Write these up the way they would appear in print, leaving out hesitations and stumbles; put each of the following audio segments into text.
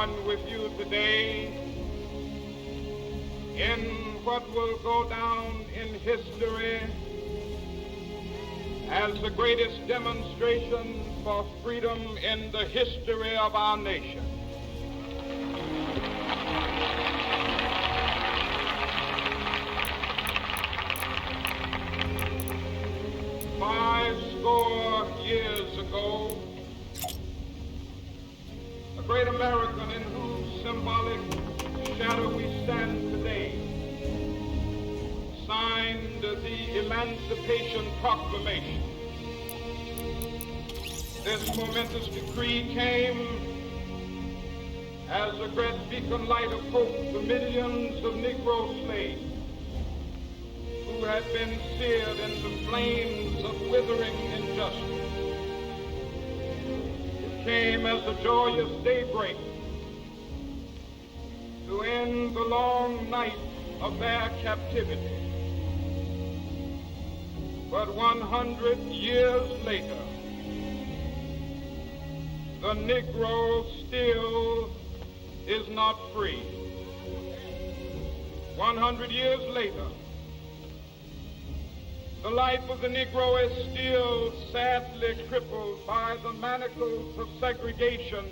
join with you today in what will go down in history as the greatest demonstration for freedom in the history of our nation. Years ago, a great American in whose symbolic shadow we stand today signed the Emancipation Proclamation. This momentous decree came as a great beacon light of hope to millions of Negro slaves who had been seared in the flames of withering injustice. It came as a joyous daybreak to end the long night of their captivity. But 100 years later, the Negro still is not free. 100 years later, the life of the Negro is still sadly crippled by the manacles of segregation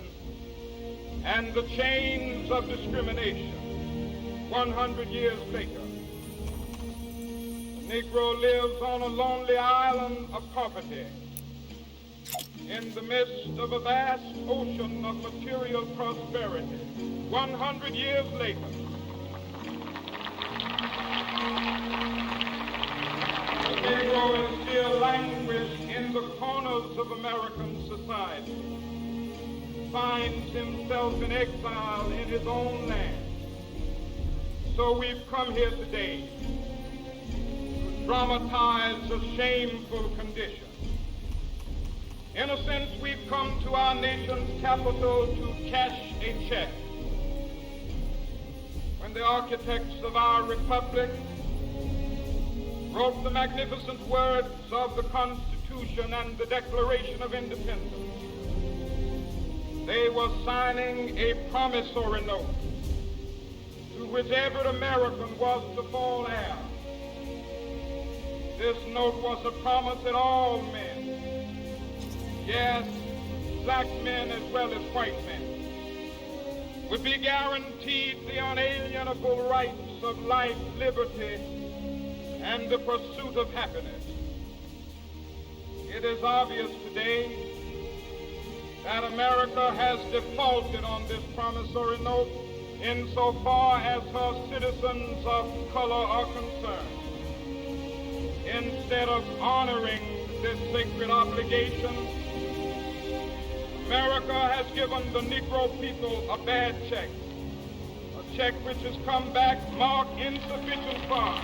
and the chains of discrimination. 100 years later, the Negro lives on a lonely island of poverty in the midst of a vast ocean of material prosperity. 100 years later, the Negro is still languished in the corners of American society, finds himself in exile in his own land. So we've come here today to dramatize a shameful condition. In a sense, we've come to our nation's capital to cash a check. When the architects of our republic wrote the magnificent words of the Constitution and the Declaration of Independence, they were signing a promissory note to which every American was to fall heir. This note was a promise that all men, yes, black men as well as white men, would be guaranteed the unalienable rights of life, liberty, and the pursuit of happiness. It is obvious today that America has defaulted on this promissory note insofar as her citizens of color are concerned. Instead of honoring this sacred obligation, America has given the Negro people a bad check, a check which has come back marked insufficient funds.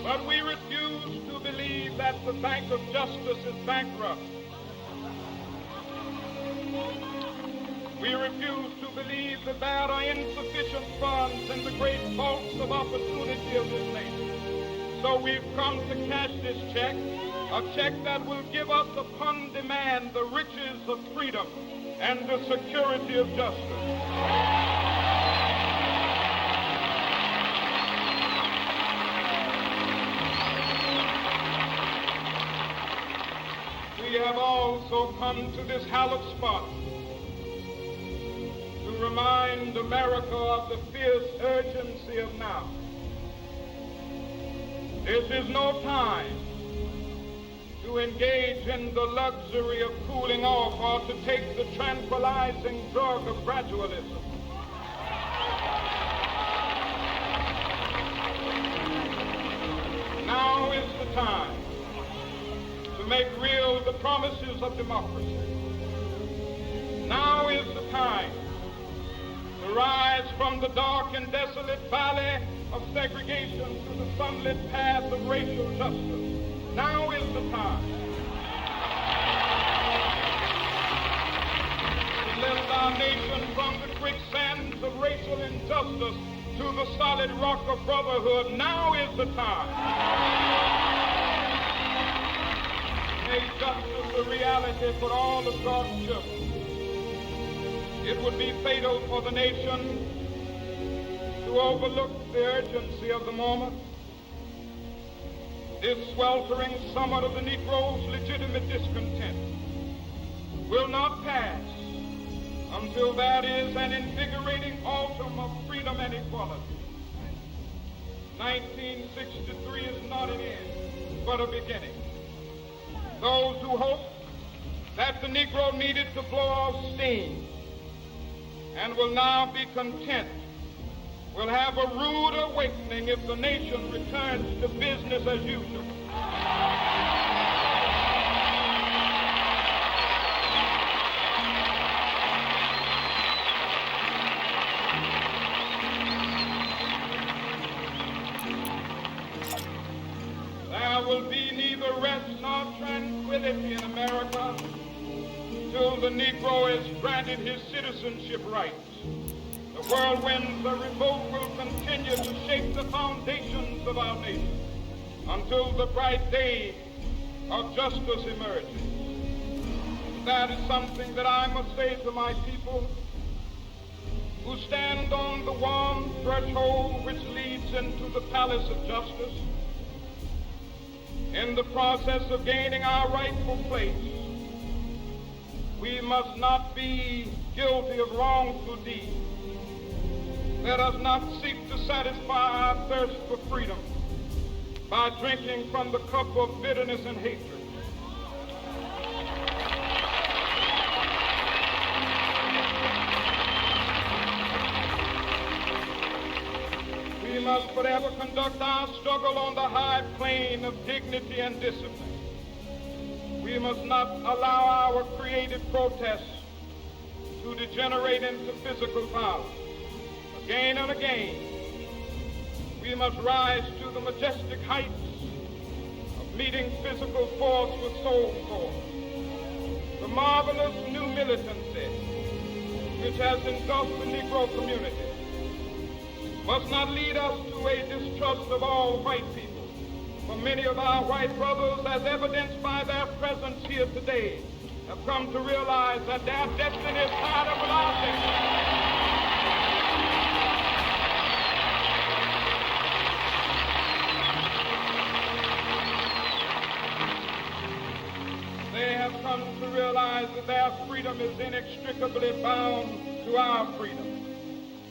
But we refuse to believe that the Bank of Justice is bankrupt. We refuse to believe that there are insufficient funds in the great vaults of opportunity of this nation. So we've come to cash this check, a check that will give us upon demand the riches of freedom and the security of justice. We have also come to this hallowed spot to remind America of the fierce urgency of now. This is no time to engage in the luxury of cooling off or to take the tranquilizing drug of gradualism. Now is the time to make real the promises of democracy. Now is the time to rise from the dark and desolate valley of segregation to the sunlit path of racial justice. Now is the time to lift our nation from the quicksands of racial injustice to the solid rock of brotherhood, now is the time. Make justice a reality for all of God's children. It would be fatal for the nation to overlook the urgency of the moment. This sweltering summit of the Negro's legitimate discontent will not pass until that is an invigorating autumn of freedom and equality. 1963 is not an end, but a beginning. Those who hope that the Negro needed to blow off steam and will now be content will have a rude awakening if the nation returns to business as usual. There will be neither rest nor tranquility in America till the Negro is granted his citizenship rights. The whirlwinds of revolt will continue to shake the foundations of our nation until the bright day of justice emerges. That is something that I must say to my people who stand on the warm threshold which leads into the palace of justice. In the process of gaining our rightful place, we must not be guilty of wrongful deeds. Let us not seek to satisfy our thirst for freedom by drinking from the cup of bitterness and hatred. We must forever conduct our struggle on the high plane of dignity and discipline. We must not allow our creative protests to degenerate into physical violence. Again and again, we must rise to the majestic heights of meeting physical force with soul force. The marvelous new militancy which has engulfed the Negro community must not lead us to a distrust of all white people. For many of our white brothers, as evidenced by their presence here today, have come to realize that their destiny is tied up with our destiny. They have come to realize that their freedom is inextricably bound to our freedom.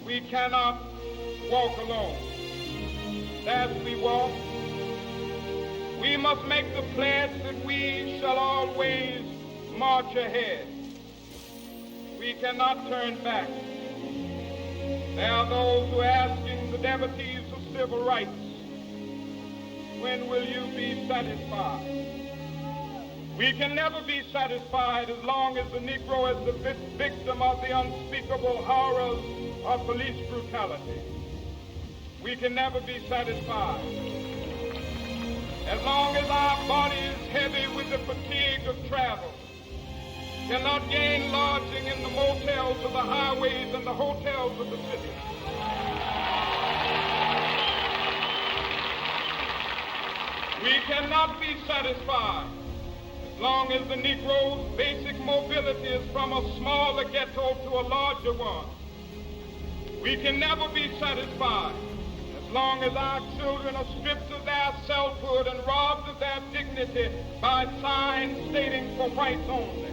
We cannot walk alone. As we walk, we must make the pledge that we shall always march ahead. We cannot turn back. There are those who are asking the devotees of civil rights, when will you be satisfied? We can never be satisfied as long as the Negro is the victim of the unspeakable horrors of police brutality. We can never be satisfied as long as our body is heavy with the fatigue of travel, cannot gain lodging in the motels of the highways and the hotels of the city. We cannot be satisfied as long as the Negro's basic mobility is from a smaller ghetto to a larger one. We can never be satisfied as long as our children are stripped of their selfhood and robbed of their dignity by signs stating for whites only.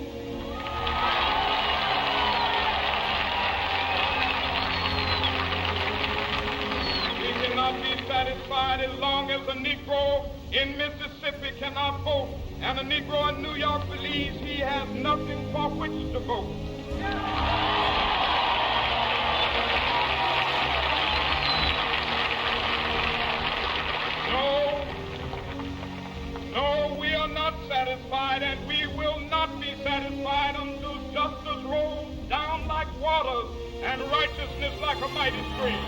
We cannot be satisfied as long as a Negro in Mississippi cannot vote and a Negro in New York believes he has nothing for which to vote. No, we are not satisfied, and we will not be satisfied until justice rolls down like waters and righteousness like a mighty stream.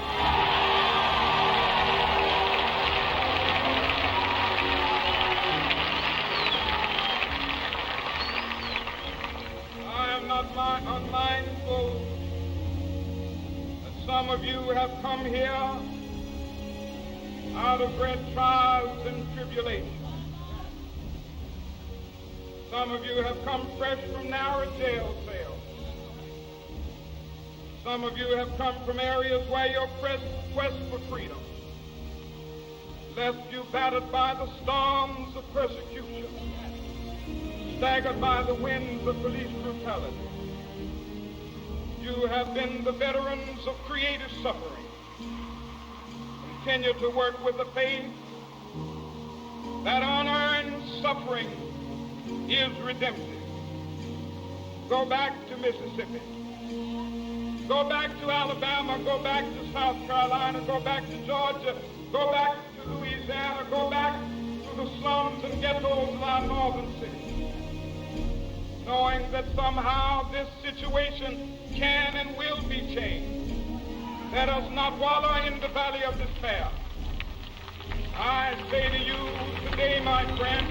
I am not unmindful that some of you have have come here out of great trials and tribulations. Some of you have come fresh from narrow jail cells. Some of you have come from areas where your quest for freedom left you battered by the storms of persecution, staggered by the winds of police brutality. You have been the veterans of creative suffering. Continue to work with the faith that unearned suffering is redemptive. Go back to Mississippi. Go back to Alabama. Go back to South Carolina. Go back to Georgia. Go back to Louisiana. Go back to the slums and ghettos of our northern cities, knowing that somehow this situation can and will be changed. Let us not wallow in the valley of despair. I say to you today, my friend,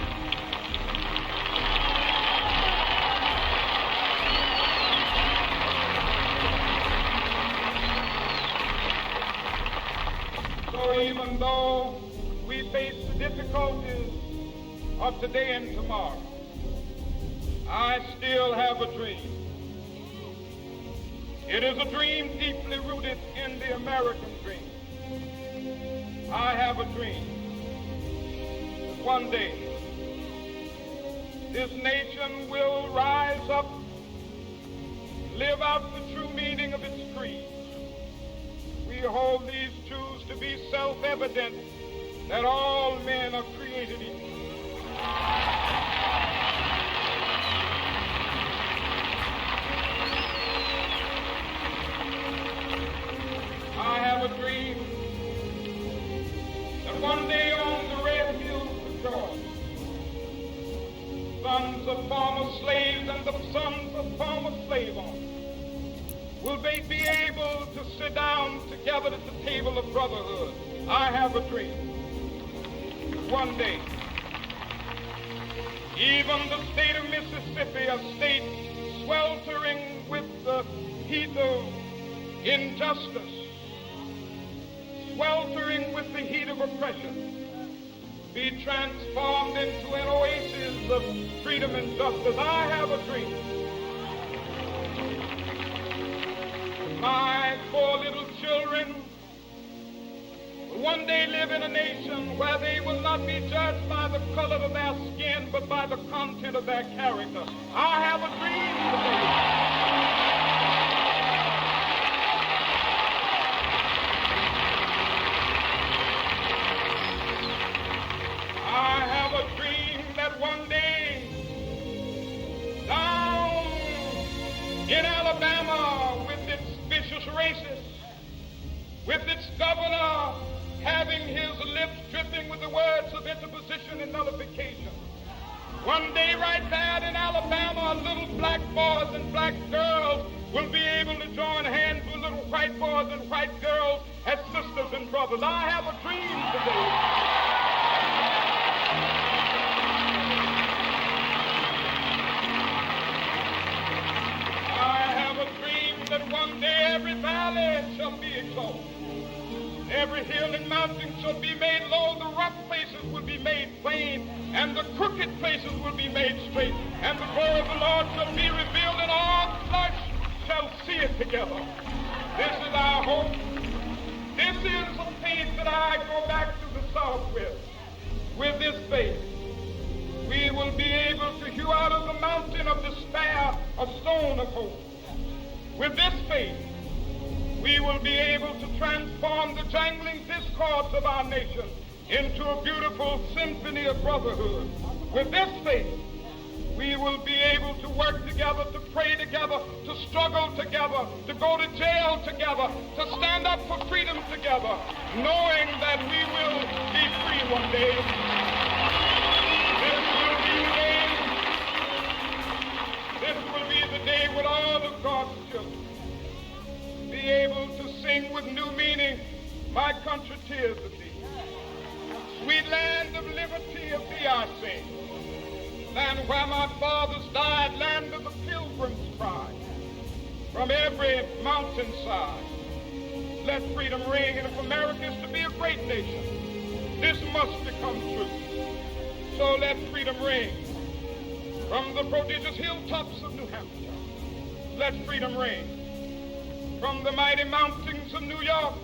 so even though we face the difficulties of today and tomorrow, I still have a dream. It is a dream deeply rooted in the American dream. I have a dream that one day this nation will rise up, live out the true meaning of its creed. We hold these truths to be self-evident, that all men are created equal. I have a dream that one day on the red hills of Georgia, sons of former slaves and the sons of former slave owners will they be able to sit down together at the table of brotherhood. I have a dream that one day even the state of Mississippi, a state sweltering with the heat of injustice, sweltering with the heat of oppression, be transformed into an oasis of freedom and justice. I have a dream. My poor little children will one day live in a nation where they will not be judged by the color of their skin, but by the content of their character. I have a dream today. I have a dream that one day down in Alabama, with its vicious racists, with its governor having his lips dripping with the words of interposition and nullification, one day right there in Alabama, little black boys and black girls will be able to join hands with little white boys and white girls as sisters and brothers. I have a dream today. That one day every valley shall be exalted, every hill and mountain shall be made low, the rough places will be made plain, and the crooked places will be made straight, and the glory of the Lord shall be revealed, and all flesh shall see it together. This is our hope. This is a faith that I go back to the South with. With this faith, we will be able to hew out of the mountain of despair a stone of hope. With this faith, we will be able to transform the jangling discords of our nation into a beautiful symphony of brotherhood. With this faith, we will be able to work together, to pray together, to struggle together, to go to jail together, to stand up for freedom together, knowing that we will be free one day. This will be the day when all of God's children be able to sing with new meaning, my country, tears of thee. Sweet land of liberty, of thee I sing. Land where my fathers died, land of the pilgrim's pride. From every mountainside, let freedom ring. And if America is to be a great nation, this must become true. So let freedom ring. From the prodigious hilltops of New Hampshire, let freedom ring. From the mighty mountains of New York,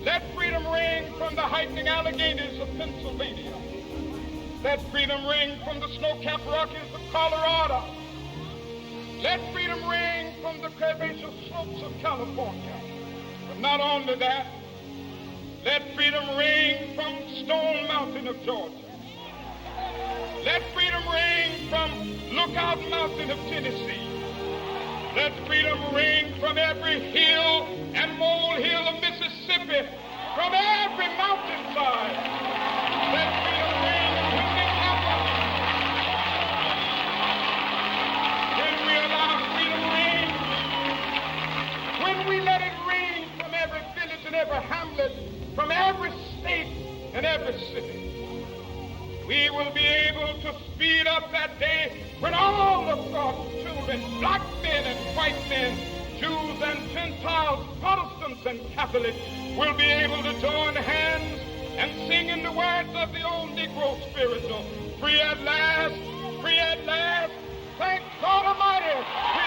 let freedom ring. From the heightening Alleghenies of Pennsylvania, let freedom ring. From the snow-capped Rockies of Colorado, let freedom ring. From the curvaceous slopes of California. But not only that, let freedom ring from Stone Mountain of Georgia. Let freedom ring from Lookout Mountain of Tennessee. Let freedom ring from every hill and molehill of Mississippi, from every mountainside. Let freedom ring when it happens. When we allow freedom ring, when we let it ring from every village and every hamlet, from every state and every city, we will be able to speed up that day when all of God's children, black men and white men, Jews and Gentiles, Protestants and Catholics, will be able to join hands and sing in the words of the old Negro spiritual, free at last, thank God Almighty.